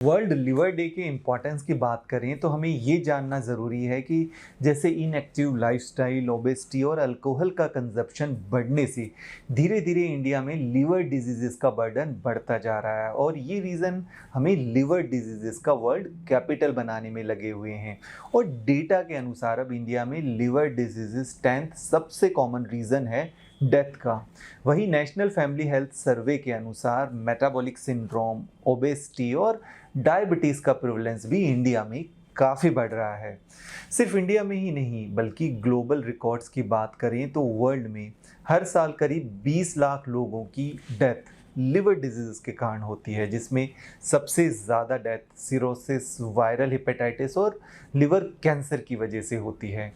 World liver day के importance की बात करें तो हमें ये जानना ज़रूरी है कि जैसे इनएक्टिव लाइफस्टाइल, ओबेसिटी और अल्कोहल का कंजप्शन बढ़ने से धीरे धीरे इंडिया में लिवर डिजीज़ेस का बर्डन बढ़ता जा रहा है और ये रीज़न हमें लिवर डिजीज़ेस का वर्ल्ड कैपिटल बनाने में लगे हुए हैं। और डेटा के अनुसार अब इंडिया में लिवर डिजीज़ेस 10th सबसे कॉमन रीज़न है डेथ का। वही नेशनल फैमिली हेल्थ सर्वे के अनुसार मेटाबॉलिक सिंड्रोम, ओबेसिटी और डायबिटीज़ का प्रेवलेंस भी इंडिया में काफ़ी बढ़ रहा है। सिर्फ इंडिया में ही नहीं बल्कि ग्लोबल रिकॉर्ड्स की बात करें तो वर्ल्ड में हर साल करीब 20 लाख लोगों की डेथ लिवर डिजीज़ के कारण होती है, जिसमें सबसे ज़्यादा डेथ सिरोसिस, वायरल हेपेटाइटिस और लिवर कैंसर की वजह से होती है।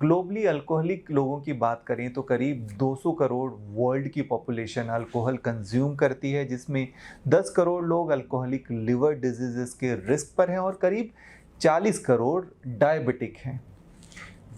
ग्लोबली अल्कोहलिक लोगों की बात करें तो करीब 200 करोड़ वर्ल्ड की पॉपुलेशन अल्कोहल कंज्यूम करती है, जिसमें 10 करोड़ लोग अल्कोहलिक लिवर डिजीज़ के रिस्क पर हैं और करीब 40 करोड़ डायबिटिक हैं।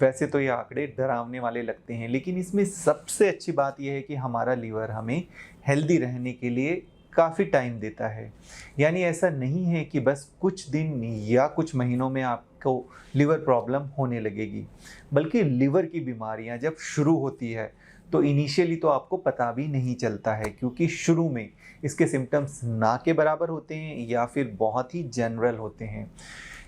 वैसे तो ये आंकड़े डरावने वाले लगते हैं, लेकिन इसमें सबसे अच्छी बात यह है कि हमारा लीवर हमें हेल्दी रहने के लिए काफ़ी टाइम देता है। यानी ऐसा नहीं है कि बस कुछ दिन या कुछ महीनों में आपको लिवर प्रॉब्लम होने लगेगी, बल्कि लिवर की बीमारियां जब शुरू होती है तो इनिशियली तो आपको पता भी नहीं चलता है, क्योंकि शुरू में इसके सिम्टम्स ना के बराबर होते हैं या फिर बहुत ही जनरल होते हैं।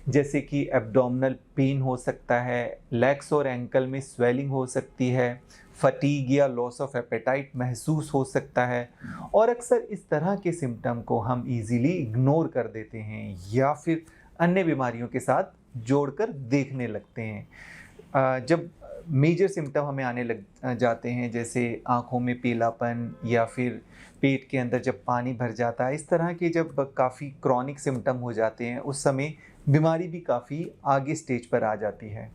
जैसे कि एब्डोमिनल पेन हो सकता है, लेग्स और एंकल में स्वेलिंग हो सकती है, फटीग या लॉस ऑफ एपेटाइट महसूस हो सकता है। और अक्सर इस तरह के सिम्टम को हम इजीली इग्नोर कर देते हैं या फिर अन्य बीमारियों के साथ जोड़कर देखने लगते हैं। जब मेजर सिम्टम हमें आने लग जाते हैं, जैसे आँखों में पीलापन या फिर पेट के अंदर जब पानी भर जाता है, इस तरह के जब काफ़ी क्रॉनिक सिम्टम हो जाते हैं, उस समय बीमारी भी काफ़ी आगे स्टेज पर आ जाती है।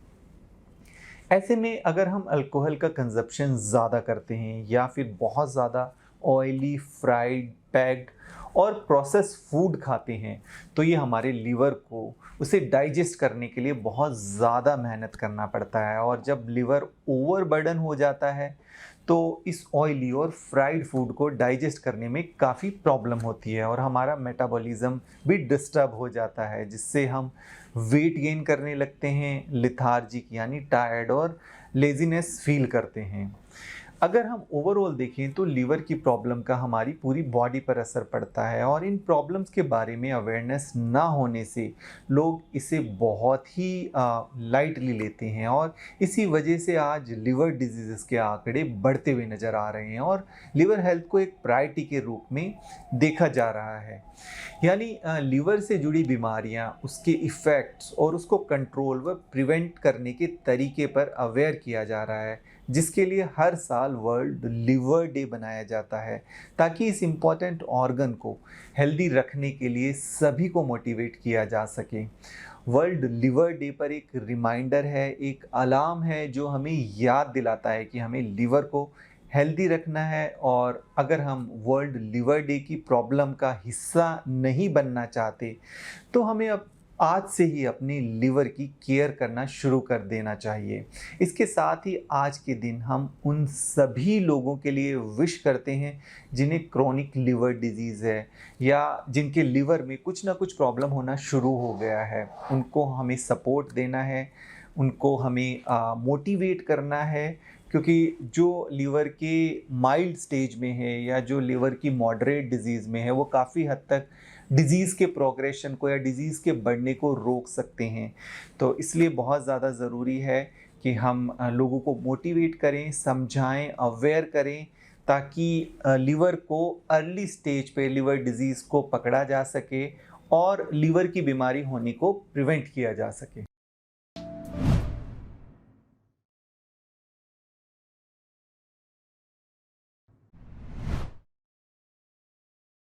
ऐसे में अगर हम अल्कोहल का कंजप्शन ज़्यादा करते हैं या फिर बहुत ज़्यादा ऑयली, फ्राइड, पैक्ड और प्रोसेस फूड खाते हैं, तो ये हमारे लीवर को उसे डाइजेस्ट करने के लिए बहुत ज़्यादा मेहनत करना पड़ता है। और जब लिवर ओवरबर्डन हो जाता है तो इस ऑयली और फ्राइड फूड को डाइजेस्ट करने में काफ़ी प्रॉब्लम होती है और हमारा मेटाबॉलिज्म भी डिस्टर्ब हो जाता है, जिससे हम वेट गेन करने लगते हैं, लिथार्जिक यानी टायर्ड और लेज़ीनेस फील करते हैं। अगर हम ओवरऑल देखें तो लीवर की प्रॉब्लम का हमारी पूरी बॉडी पर असर पड़ता है और इन प्रॉब्लम्स के बारे में अवेयरनेस ना होने से लोग इसे बहुत ही लाइटली लेते हैं और इसी वजह से आज लिवर डिजीज़ के आंकड़े बढ़ते हुए नज़र आ रहे हैं और लिवर हेल्थ को एक प्रायोरिटी के रूप में देखा जा रहा है। यानी लीवर से जुड़ी बीमारियां, उसके इफ़ेक्ट्स और उसको कंट्रोल व प्रिवेंट करने के तरीके पर अवेयर किया जा रहा है, जिसके लिए हर साल वर्ल्ड लिवर डे बनाया जाता है, ताकि इस इम्पॉर्टेंट ऑर्गन को हेल्दी रखने के लिए सभी को मोटिवेट किया जा सके। वर्ल्ड लिवर डे पर एक रिमाइंडर है, एक अलार्म है जो हमें याद दिलाता है कि हमें लिवर को हेल्दी रखना है। और अगर हम वर्ल्ड लिवर डे की प्रॉब्लम का हिस्सा नहीं बनना चाहते तो हमें अब आज से ही अपनी लिवर की केयर करना शुरू कर देना चाहिए। इसके साथ ही आज के दिन हम उन सभी लोगों के लिए विश करते हैं जिन्हें क्रोनिक लिवर डिजीज़ है या जिनके लिवर में कुछ ना कुछ प्रॉब्लम होना शुरू हो गया है। उनको हमें सपोर्ट देना है, उनको हमें मोटिवेट करना है, क्योंकि जो लिवर के माइल्ड स्टेज में है या जो लिवर की मॉडरेट डिजीज़ में है, वो काफ़ी हद तक डिज़ीज़ के प्रोग्रेशन को या डिज़ीज़ के बढ़ने को रोक सकते हैं। तो इसलिए बहुत ज़्यादा ज़रूरी है कि हम लोगों को मोटिवेट करें, समझाएं, अवेयर करें, ताकि लिवर को अर्ली स्टेज पे लिवर डिज़ीज़ को पकड़ा जा सके और लिवर की बीमारी होने को प्रिवेंट किया जा सके।